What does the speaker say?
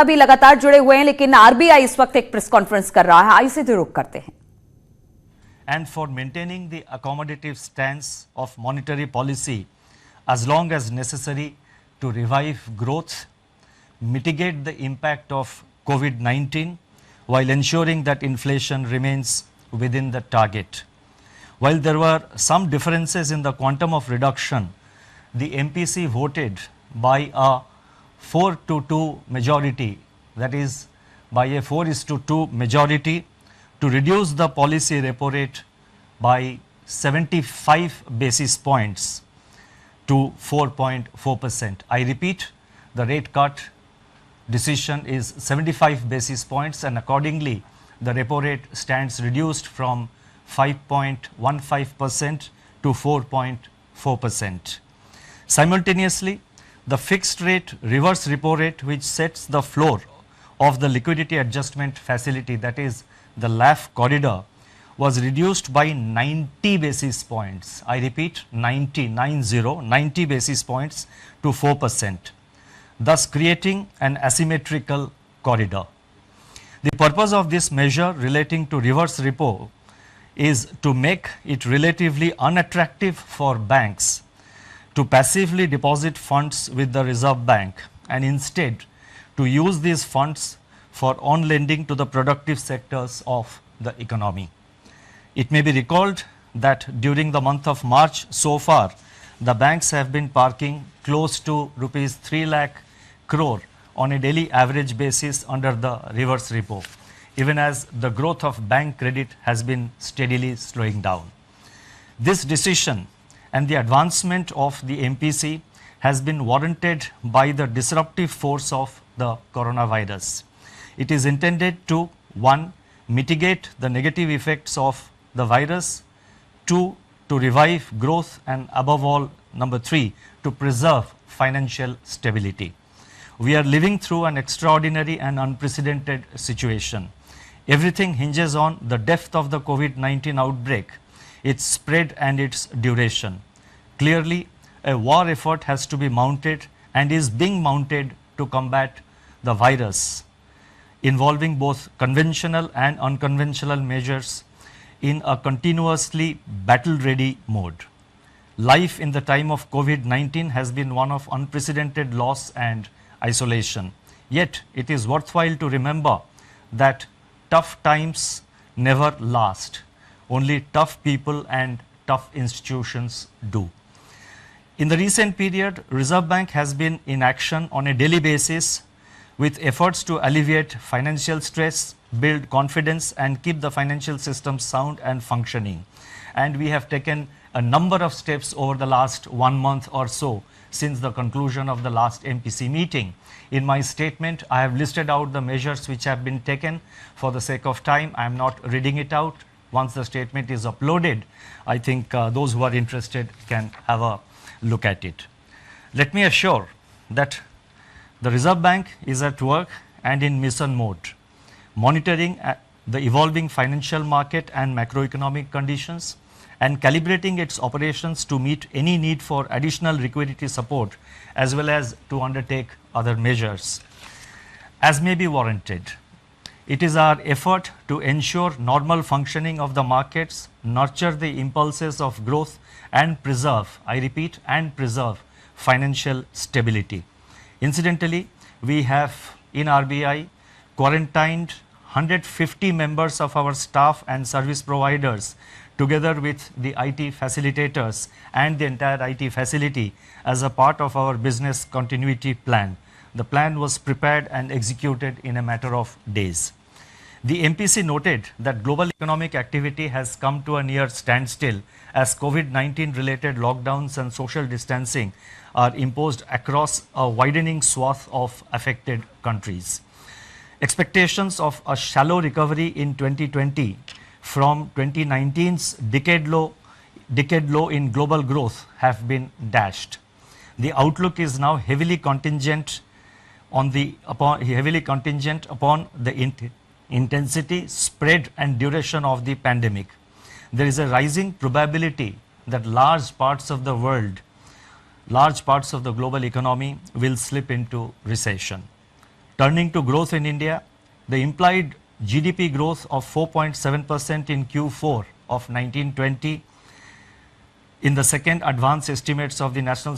अभी लगातार जुड़े हुए हैं, लेकिन आरबीआई इस वक्त एक प्रेस कॉन्फ्रेंस कर रहा है। आई से रुक करते हैं। And for maintaining the accommodative stance of monetary policy as long as necessary to revive growth, mitigate the impact of COVID-19 while ensuring that inflation remains within the target. While there were some differences in the quantum of reduction, the MPC voted by a 4-2 majority, that is by a 4:2 majority, to reduce the policy repo rate by 75 basis points to 4.4%. I repeat, the rate cut decision is 75 basis points, and accordingly the repo rate stands reduced from 5.15% to 4.4%. Simultaneously, the fixed rate reverse repo rate, which sets the floor of the liquidity adjustment facility, that is the LAF corridor, was reduced by 90 basis points. I repeat, 90 basis points to 4%, thus creating an asymmetrical corridor. The purpose of this measure relating to reverse repo is to make it relatively unattractive for banks to passively deposit funds with the Reserve Bank, and instead to use these funds for on-lending to the productive sectors of the economy. It may be recalled that during the month of March so far, the banks have been parking close to rupees 3 lakh crore on a daily average basis under the reverse repo, even as the growth of bank credit has been steadily slowing down. This decision and the advancement of the MPC has been warranted by the disruptive force of the coronavirus. It is intended to 1. Mitigate the negative effects of the virus, 2. To revive growth, and above all, number 3, to preserve financial stability. We are living through an extraordinary and unprecedented situation. Everything hinges on the depth of the COVID-19 outbreak, its spread and its duration. Clearly, a war effort has to be mounted and is being mounted to combat the virus, involving both conventional and unconventional measures in a continuously battle-ready mode. Life in the time of COVID-19 has been one of unprecedented loss and isolation. Yet, it is worthwhile to remember that tough times never last. Only tough people and tough institutions do. In the recent period, Reserve Bank has been in action on a daily basis with efforts to alleviate financial stress, build confidence, and keep the financial system sound and functioning. And we have taken a number of steps over the last 1 month or so since the conclusion of the last MPC meeting. In my statement, I have listed out the measures which have been taken. For the sake of time, I am not reading it out. Once the statement is uploaded, I think those who are interested can have a look at it. Let me assure that the Reserve Bank is at work and in mission mode, monitoring the evolving financial market and macroeconomic conditions, and calibrating its operations to meet any need for additional liquidity support, as well as to undertake other measures as may be warranted. It is our effort to ensure normal functioning of the markets, nurture the impulses of growth, and preserve, I repeat, and preserve financial stability. Incidentally, we have in RBI quarantined 150 members of our staff and service providers, together with the IT facilitators and the entire IT facility, as a part of our business continuity plan. The plan was prepared and executed in a matter of days. The MPC noted that global economic activity has come to a near standstill as COVID-19 related lockdowns and social distancing are imposed across a widening swath of affected countries. Expectations of a shallow recovery in 2020 from 2019's decade low in global growth have been dashed. The outlook is now heavily contingent upon the intensity, spread, and duration of the pandemic. There is a rising probability that large parts of the global economy will slip into recession. Turning to growth in India, the implied GDP growth of 4.7% in Q4 of 1920 in the second advance estimates of the National